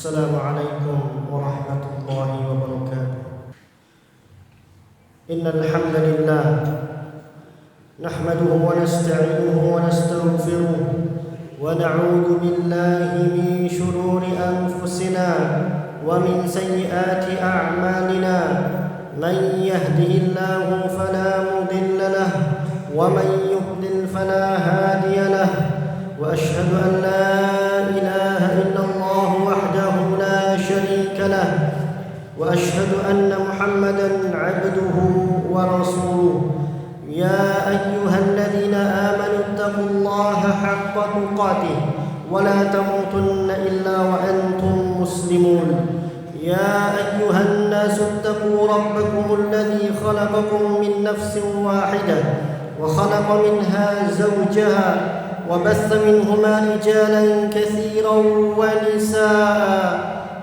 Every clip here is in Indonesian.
السلام عليكم ورحمة الله وبركاته. إن الحمد لله نحمده ونستعينه ونستغفره ونعوذ بالله من شرور أنفسنا ومن سيئات أعمالنا. من يهده الله فلا مضل له ومن يضلل فلا هادي له. وأشهد أن لا إله إلا الله وحده لا شريك له وأشهد أن محمدا عبده ورسوله. يا أيها الذين آمنوا اتقوا الله حق تقاته ولا تموتن إلا وأنتم مسلمون. يا أيها الناس اتقوا ربكم الذي خلقكم من نفس واحدة وخلق منها زوجها وبث منهما رجالا كثيرا ونساء.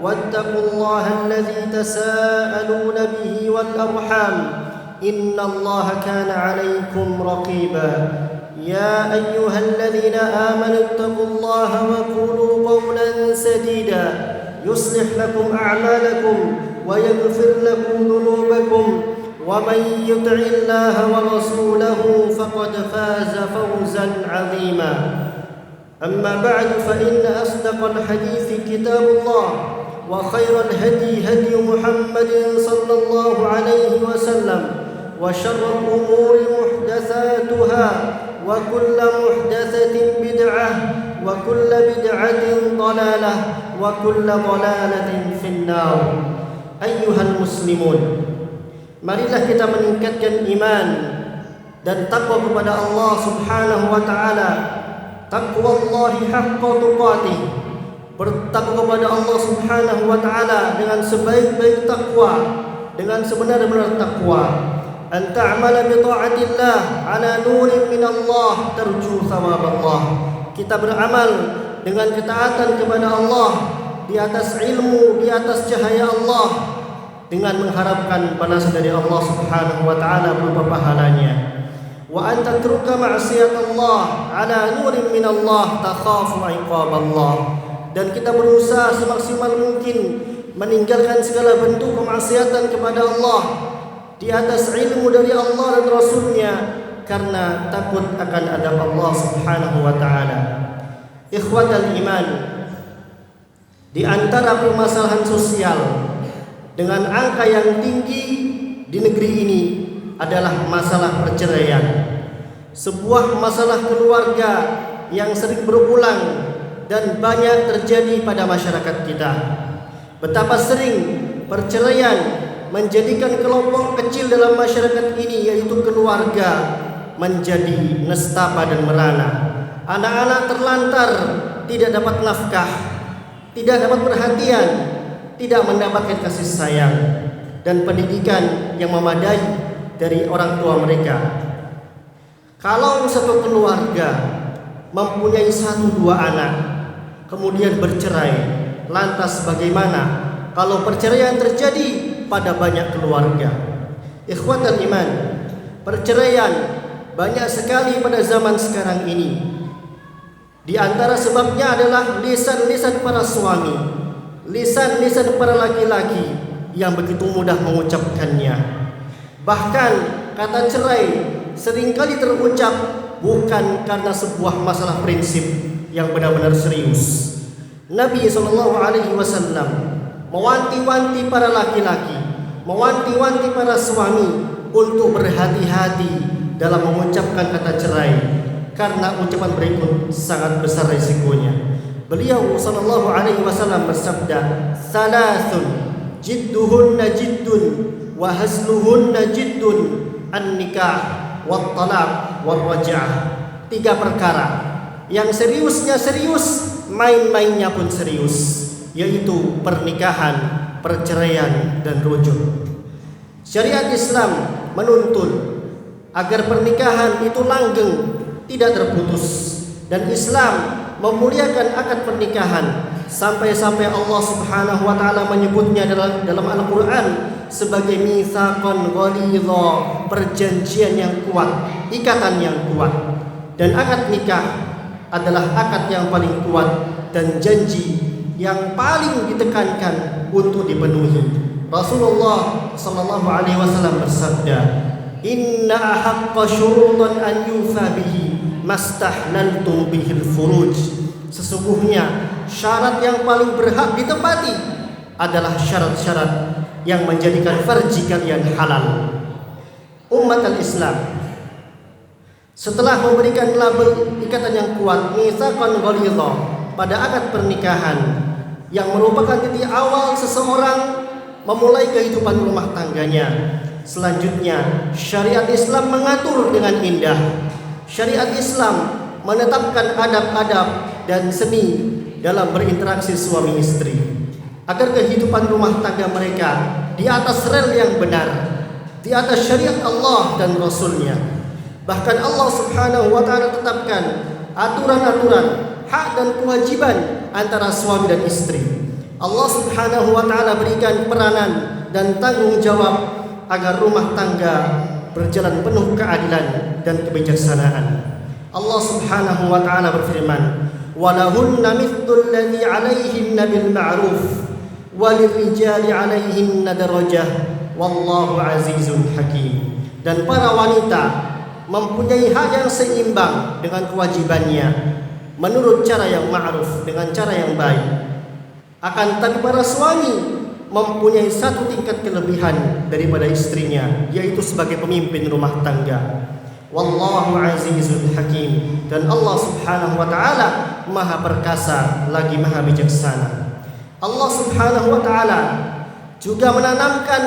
واتقوا الله الذي تساءلون به والأرحام إن الله كان عليكم رقيبا. يا أيها الذين آمنوا اتقوا الله وقولوا قولا سديدا يصلح لكم أعمالكم ويغفر لكم ذنوبكم. ومن يطع الله ورسوله فقد فاز فوزا عظيما. أما بعد فإن أصدق الحديث كتاب الله وخير الهدي هدي محمد صلى الله عليه وسلم وشر الأمور محدثاتها وكل محدثة بدعة وكل بدعة ضلالة وكل ضلالة في النار. أيها المسلمون, marilah kita meningkatkan iman dan takwa kepada Allah Subhanahu wa taala. Taqwallahi haqqa tuqatih. Bertakwa kepada Allah Subhanahu wa taala dengan sebaik-baik takwa, dengan sebenar-benar takwa. An ta'mala bi ta'atillah ala nurin min Allah tarju thawab Allah. Kita beramal dengan ketaatan kepada Allah di atas ilmu, di atas cahaya Allah, dengan mengharapkan balasan dari Allah Subhanahu wa taala berupa pahalanya. Wa an tatruka ma'siyat Allah ala nurin min Allah takhafu iqab Allah. Dan kita berusaha semaksimal mungkin meninggalkan segala bentuk kemaksiatan kepada Allah di atas ilmu dari Allah dan Rasulnya, karena takut akan adab Allah Subhanahu wa taala. Ikhwatal iman, di antara permasalahan sosial dengan angka yang tinggi di negeri ini adalah masalah perceraian. Sebuah masalah keluarga yang sering berulang dan banyak terjadi pada masyarakat kita. Betapa sering perceraian menjadikan kelompok kecil dalam masyarakat ini, yaitu keluarga, menjadi nestapa dan merana. Anak-anak terlantar, tidak dapat nafkah, tidak dapat perhatian, tidak mendapatkan kasih sayang dan pendidikan yang memadai dari orang tua mereka. Kalau satu keluarga mempunyai 1-2 anak kemudian bercerai, lantas bagaimana kalau perceraian terjadi pada banyak keluarga? Ikhwatal iman, perceraian banyak sekali pada zaman sekarang ini. Di antara sebabnya adalah lisan-lisan para suami, lisan-lisan para laki-laki yang begitu mudah mengucapkannya. Bahkan kata cerai seringkali terucap bukan karena sebuah masalah prinsip yang benar-benar serius. Nabi SAW mewanti-wanti para laki-laki, mewanti-wanti para suami untuk berhati-hati dalam mengucapkan kata cerai, karena ucapan berikut sangat besar risikonya. Beliau SAW bersabda, "Salasun jidduhunna jiddun wa hasluhunna jiddun, an-nikah wat talaq war raj'ah." 3 perkara yang seriusnya serius, main-mainnya pun serius, yaitu pernikahan, perceraian dan rujuk. Syariat Islam menuntut agar pernikahan itu langgeng, tidak terputus, dan Islam memuliakan akad pernikahan sampai-sampai Allah Subhanahu wa taala menyebutnya dalam Al-Qur'an sebagai mitsaqan ghalidha, perjanjian yang kuat, ikatan yang kuat. Dan akad nikah adalah akad yang paling kuat dan janji yang paling ditekankan untuk dipenuhi. Rasulullah sallallahu alaihi wasallam bersabda, "Inna ahaqqa syurutan an yufa bihi mastahlaltum bihil furuj." Sesungguhnya syarat yang paling berhak ditepati adalah syarat-syarat yang menjadikan farji kalian halal. Umat al-Islam, setelah memberikan label ikatan yang kuat, mitsaqan ghalidha, pada akad pernikahan yang merupakan titik awal seseorang memulai kehidupan rumah tangganya. Selanjutnya, syariat Islam mengatur dengan indah. Syariat Islam menetapkan adab-adab dan seni dalam berinteraksi suami istri, agar kehidupan rumah tangga mereka di atas rel yang benar, di atas syariat Allah dan Rasulnya. Bahkan Allah subhanahu wa ta'ala tetapkan aturan-aturan, hak dan kewajiban antara suami dan istri. Allah subhanahu wa ta'ala berikan peranan dan tanggung jawab agar rumah tangga berjalan penuh keadilan dan kebijaksanaan. Allah subhanahu wa ta'ala berfirman, "Walahunna mithlul ladzi 'alaihinna bil ma'ruf walirrijali 'alaihinna darajah wallahu azizun hakim." Dan para wanita mempunyai hak yang seimbang dengan kewajibannya menurut cara yang ma'ruf, dengan cara yang baik. Akan tetapi para suami mempunyai satu tingkat kelebihan daripada istrinya, yaitu sebagai pemimpin rumah tangga. Wallahu azizun hakim, dan Allah subhanahu wa ta'ala maha perkasa lagi maha bijaksana. Allah subhanahu wa ta'ala juga menanamkan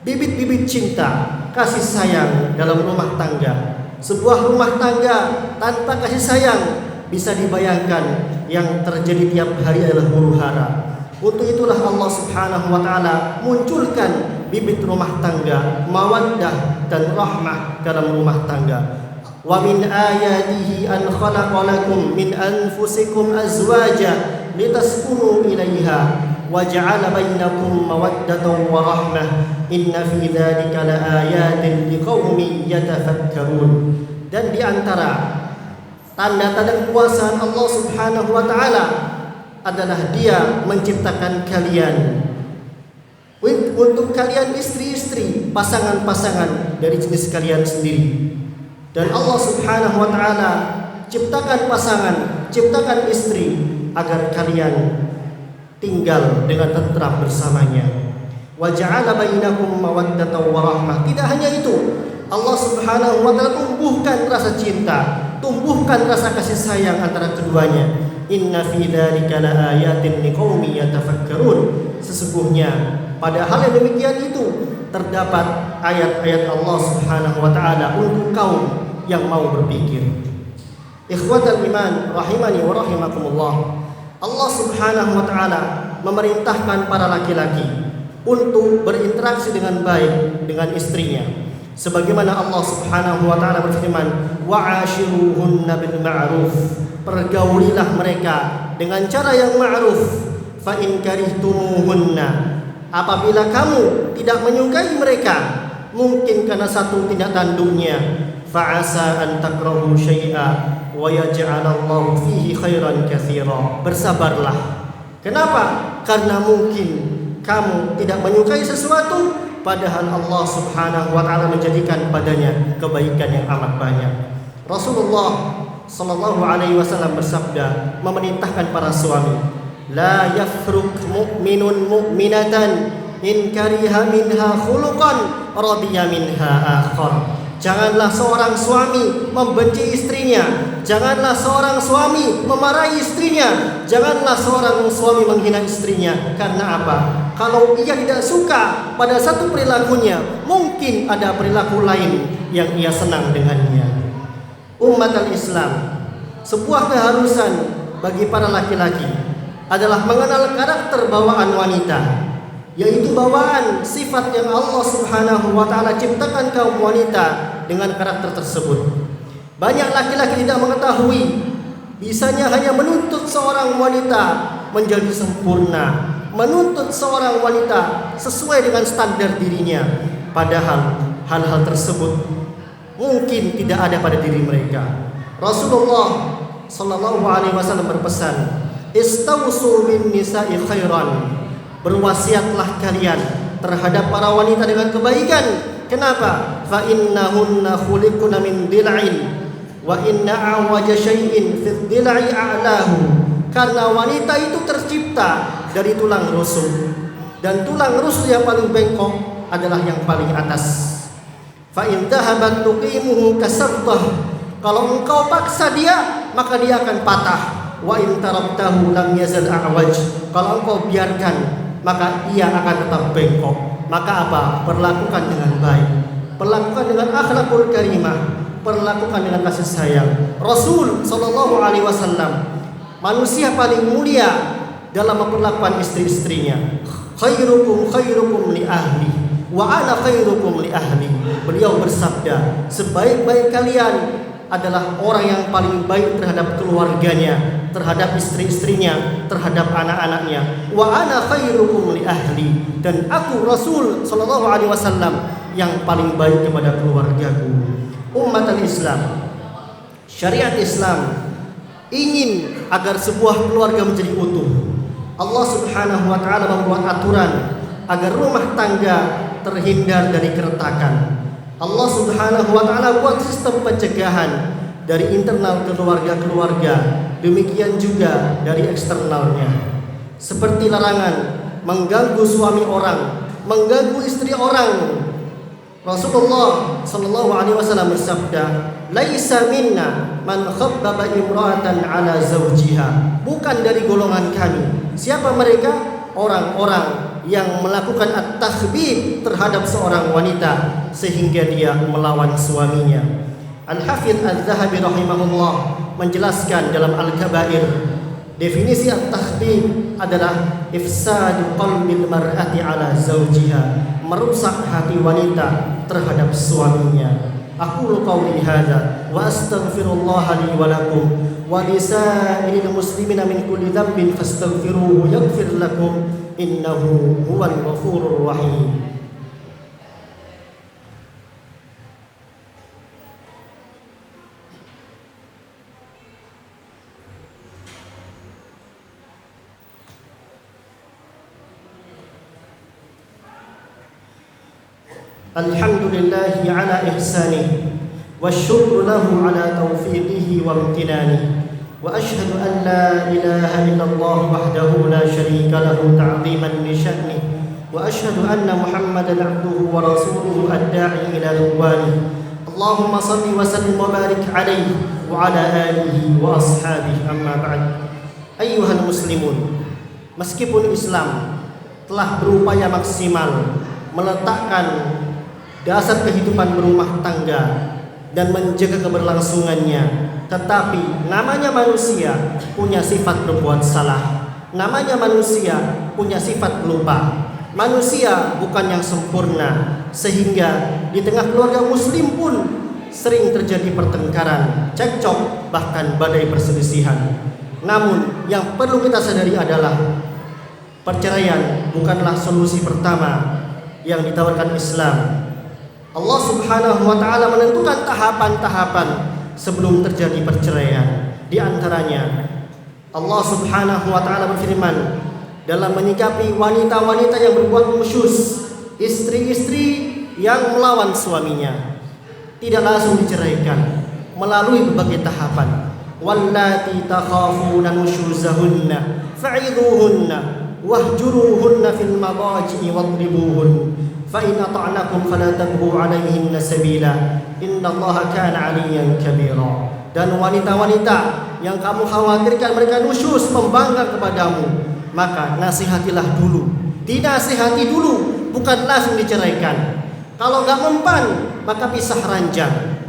bibit-bibit cinta, kasih sayang dalam rumah tangga. Sebuah rumah tangga tanpa kasih sayang, bisa dibayangkan yang terjadi tiap hari adalah huru-hara. Untuk itulah Allah subhanahu wa ta'ala munculkan bibit rumah tangga, mawaddah dan rahmah dalam rumah tangga. Wa min ayatihi an khalaqa lakum min anfusikum azwaja litaskunu ilaiha wa ja'ala bainakum mawaddatan wa rahmah inna fi dzalika laayatin liqaumin yatafakkarun. Dan di antara tanda-tanda kekuasaan Allah subhanahu wa ta'ala adalah Dia menciptakan kalian, untuk kalian istri-istri, pasangan-pasangan dari jenis kalian sendiri. Dan Allah subhanahu wa ta'ala ciptakan pasangan, ciptakan istri agar kalian tinggal dengan tentram bersamanya. Wa ja'ala bainakum mawaddatan wa rahmah. Tidak hanya itu, Allah subhanahu wa ta'ala tumbuhkan rasa cinta, tumbuhkan rasa kasih sayang antara keduanya. Inna fi dzalika laayatin liqaumin yatafakkarun. Sesungguhnya pada hal yang demikian itu terdapat ayat-ayat Allah subhanahu wa ta'ala untuk kaum yang mau berpikir. Ikhwatal iman rahimani wa rahimakumullah, Allah subhanahu wa ta'ala memerintahkan para laki-laki untuk berinteraksi dengan baik dengan istrinya, sebagaimana Allah subhanahu wa ta'ala berfirman, "Wa'ashiruhunna bil ma'ruf." Pergaulilah mereka dengan cara yang ma'ruf. Fa in karihtumuhunna, apabila kamu tidak menyukai mereka, mungkin karena satu tindak tanduknya, fa'asa an takrahu syai'a wa yaj'alallahu fihi khairan katsira. Bersabarlah. Kenapa? Karena mungkin kamu tidak menyukai sesuatu, padahal Allah subhanahu wa ta'ala menjadikan padanya kebaikan yang amat banyak. Rasulullah sallallahu alaihi wasallam bersabda, memerintahkan para suami, la yafruk mu'minun mu'minatan in kariha minha khuluqan radiya minha akhar. Janganlah seorang suami membenci istrinya, janganlah seorang suami memarahi istrinya, janganlah seorang suami menghina istrinya. Karena apa? Kalau ia tidak suka pada satu perilakunya, mungkin ada perilaku lain yang ia senang dengannya. Umat al-Islam, sebuah keharusan bagi para laki-laki adalah mengenal karakter bawaan wanita, yaitu bawaan sifat yang Allah subhanahu wa ta'ala ciptakan kaum wanita dengan karakter tersebut. Banyak laki-laki tidak mengetahui bisanya hanya menuntut seorang wanita menjadi sempurna, menuntut seorang wanita sesuai dengan standar dirinya, padahal hal-hal tersebut mungkin tidak ada pada diri mereka. Rasulullah sallallahu alaihi wasallam berpesan, Istausu bin nisa'i khairan. Berwasiatlah kalian terhadap para wanita dengan kebaikan. Kenapa? Fa innahunna khuliqna min dil'in wa inna awaja syai'in fi dil'i a'lahu. Karena wanita itu tercipta dari tulang rusuk, dan tulang rusuk yang paling bengkok adalah yang paling atas. Fa in dhahabat tuqimuhu kasartah. Kalau engkau paksa dia, maka dia akan patah. Wa in tarabtahu lam yazal a'waj. Kalau engkau biarkan, maka ia akan tetap bengkok. Maka apa? Perlakukan dengan baik, perlakukan dengan akhlakul karimah, perlakukan dengan kasih sayang. Rasul sallallahu alaihi wasallam manusia paling mulia dalam memperlakukan istri-istrinya. Khairukum khairukum li ahli wa ana khairukum li ahli. Beliau bersabda, sebaik-baik kalian adalah orang yang paling baik terhadap keluarganya, terhadap istri-istrinya, terhadap anak-anaknya. Wa ana khairukum li ahli. Dan aku Rasul sallallahu alaihi wasallam yang paling baik kepada keluargaku. Umat al-Islam, syariat Islam ingin agar sebuah keluarga menjadi utuh. Allah Subhanahu wa taala membuat aturan agar rumah tangga terhindar dari keretakan. Allah Subhanahu wa taala buat sistem pencegahan dari internal keluarga-keluarga, demikian juga dari eksternalnya. Seperti larangan mengganggu suami orang, mengganggu istri orang. Rasulullah sallallahu alaihi wasallam bersabda, "Laisa minna man khabbaba imra'atan ala zawjiha." Bukan dari golongan kami. Siapa mereka? Orang-orang yang melakukan at-takhbib terhadap seorang wanita sehingga dia melawan suaminya. Al-Hafidz Az-Zahabi rahimahullah menjelaskan dalam Al-Kabair, definisi at-takhbib adalah ifsadu qalbil mar'ati ala zawjiha, merusak hati wanita terhadap suaminya. Aqulu qawli hadza wa astaghfirullah li wa lakum wa lisa'iril muslimina min kulli dhanbin fastaghfiruhu yaghfir lakum innahu huwal ghafurur rahim. Alhamdulillahi ala ihsanih wasyukru lahu ala taufiqihi wa imtinani wa ashhadu an la ilaha illallah wahdahu la syarika lahu ta'ziman li sya'nih wa ashhadu anna Muhammadan abduhu wa rasuluhu ad-da'i ila ridwanih. Allahumma salli wa sallim wa barik alaihi wa ala alihi wa ashabihi, amma ba'd. Ayyuhal muslimun, meskipun Islam telah berupaya maksimal meletakkan dasar kehidupan berumah tangga dan menjaga keberlangsungannya, tetapi namanya manusia punya sifat berbuat salah. Namanya manusia punya sifat lupa. Manusia bukan yang sempurna, sehingga di tengah keluarga muslim pun sering terjadi pertengkaran, cekcok, bahkan badai perselisihan. Namun yang perlu kita sadari adalah perceraian bukanlah solusi pertama yang ditawarkan Islam. Allah Subhanahu wa taala menentukan tahapan-tahapan sebelum terjadi perceraian. Di antaranya Allah Subhanahu wa taala berfirman dalam menyikapi wanita-wanita yang berbuat nusyuz, istri-istri yang melawan suaminya, tidak langsung diceraikan, melalui berbagai tahapan. Wallati takhafuna nusyuzahunna fa'idhuhunna wahjuruhunna fil madaji'i wadribuhun fa in ata'nakum fala tabghu 'alayhinna sabila innallaha kana 'aliyyan kabira. Dan wanita-wanita yang kamu khawatirkan mereka nusyuz, membangga kepadamu, maka nasihatilah dulu. Dinasihati dulu, bukan langsung diceraikan. Kalau enggak mempan, maka pisah ranjang.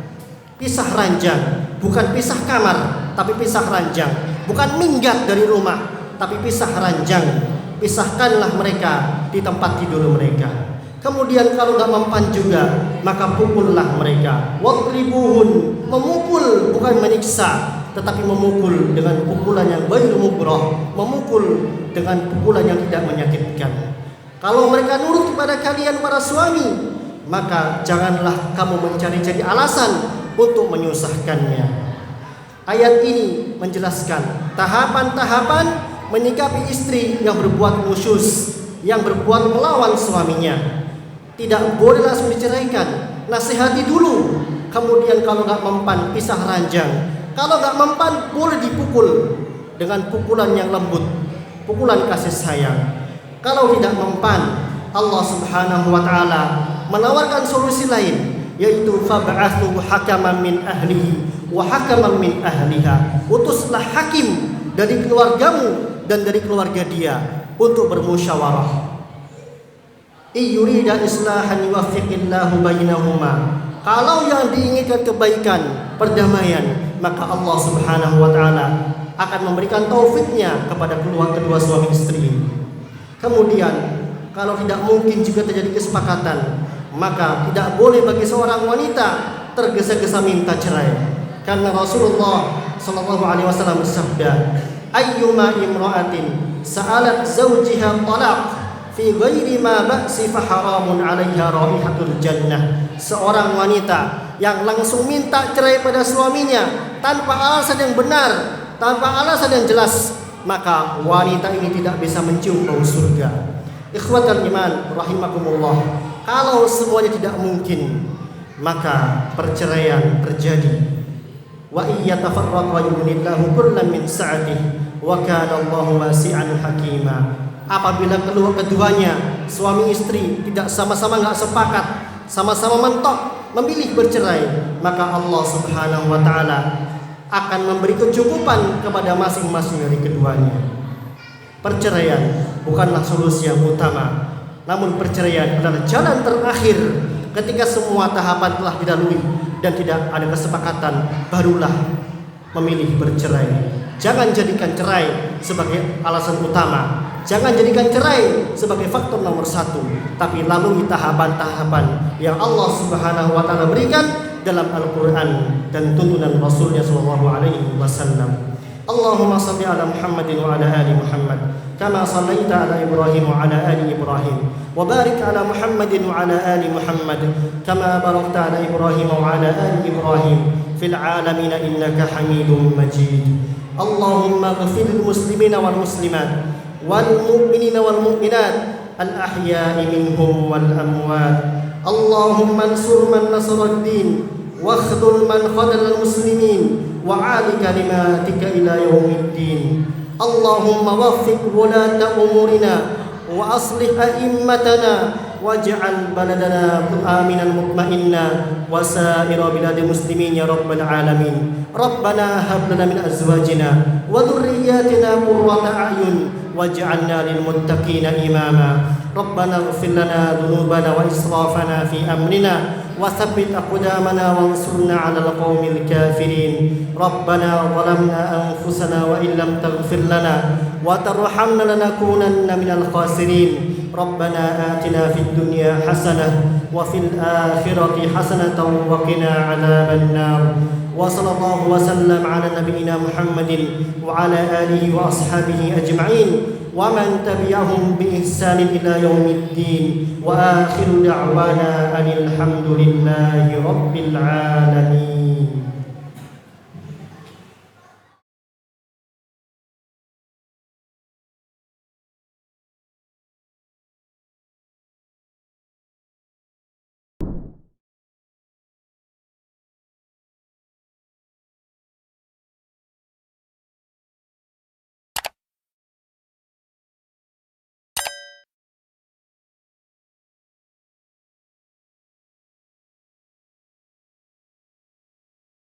Pisah ranjang, bukan pisah kamar, tapi pisah ranjang. Bukan minggat dari rumah, tapi pisah ranjang. Pisahkanlah mereka di tempat tidur mereka. Kemudian kalau enggak mempan juga, maka pukullah mereka. Wadribuhun, memukul bukan menyiksa, tetapi memukul dengan pukulan yang ghairu mubrah, memukul dengan pukulan yang tidak menyakitkan. Kalau mereka nurut kepada kalian para suami, maka janganlah kamu mencari-cari alasan untuk menyusahkannya. Ayat ini menjelaskan tahapan-tahapan menyikapi istri yang berbuat nusyuz, yang berbuat melawan suaminya. Tidak boleh langsung diceraikan, nasihati dulu. Kemudian kalau nggak mempan, pisah ranjang. Kalau nggak mempan, boleh dipukul dengan pukulan yang lembut, pukulan kasih sayang. Kalau tidak mempan, Allah Subhanahu wa taala menawarkan solusi lain, yaitu fab'athu hakaman min ahlihi wa hakaman min ahliha. Utuslah hakim dari keluargamu dan dari keluarga dia untuk bermusyawarah. Yurida islahan yuwaffiqillahu bainahuma. Kalau yang diinginkan kebaikan, perdamaian, maka Allah Subhanahu wa taala akan memberikan taufiknya kepada kedua suami istri ini. Kemudian kalau tidak mungkin juga terjadi kesepakatan, maka tidak boleh bagi seorang wanita tergesa-gesa minta cerai. Karena Rasulullah sallallahu alaihi wasallam bersabda, "Ayyuma imra'atin sa'alat zawjiha talaq fi ghairi ma ba'si fa haramun 'alaiha raihatul jannah." Seorang wanita yang langsung minta cerai pada suaminya tanpa alasan yang benar, tanpa alasan yang jelas, maka wanita ini tidak bisa mencium bau surga. Ikhwatal iman rahimakumullah, kalau semuanya tidak mungkin, maka perceraian terjadi. Wa iyyatafarraqa yughnillahu kullam min sa'atihi wa kana Allahu wasi'an hakima. Apabila keduanya suami istri tidak sama-sama enggak sepakat, sama-sama mentok memilih bercerai, maka Allah Subhanahu wa taala akan memberi kecukupan kepada masing-masing dari keduanya. Perceraian bukanlah solusi yang utama, namun perceraian adalah jalan terakhir. Ketika semua tahapan telah dilalui dan tidak ada kesepakatan, barulah memilih bercerai. Jangan jadikan cerai sebagai alasan utama, jangan jadikan cerai sebagai faktor nomor satu, tapi lalui tahapan-tahapan yang Allah Subhanahu wa taala berikan dalam Al-Quran dan tuntunan Rasulnya sallallahu alaihi wasallam. Allahumma salli ala Muhammadin wa ala ali Muhammad kama sallaita ala Ibrahim wa ala ali Ibrahim wa barik ala Muhammadin wa ala ali Muhammad kama barakta ala Ibrahim wa ala ali Ibrahim fil alamin innaka Hamidum Majid. Allahumma ighfir lil muslimina wal muslimat wal mu'minina wal mu'minat al ahya'i minhum wal amwat. Allahumma ansur man nasara ad-din wa khudhul man khadhala al-muslimin wa 'ali kalimatika ila yaumiddin. Allahumma waffiq wulata umurina wa aslih a'immatana waj'al baladana aminan mutma'inna wa sa'ira biladil muslimin ya rabbal alamin. Rabbana hab lana min azwajina wa dhurriyyatina qurrata a'yun waj'alna lil muttaqina imama. Rabbana ighfir lana dhunubana wa israfana fi amrina وثبت أقدامنا وانصرنا على القوم الكافرين. ربنا ظلمنا أنفسنا وإن لم تغفر لنا وترحمنا لنكونن من الخاسرين. ربنا آتنا في الدنيا حسنة وفي الآخرة حسنة وقنا عذاب النار. وصلى الله وسلم على نبينا محمد وعلى آله وأصحابه أجمعين ومن تبعهم بإحسان إلى يوم الدين. وآخر دعوانا أن الحمد لله رب العالمين.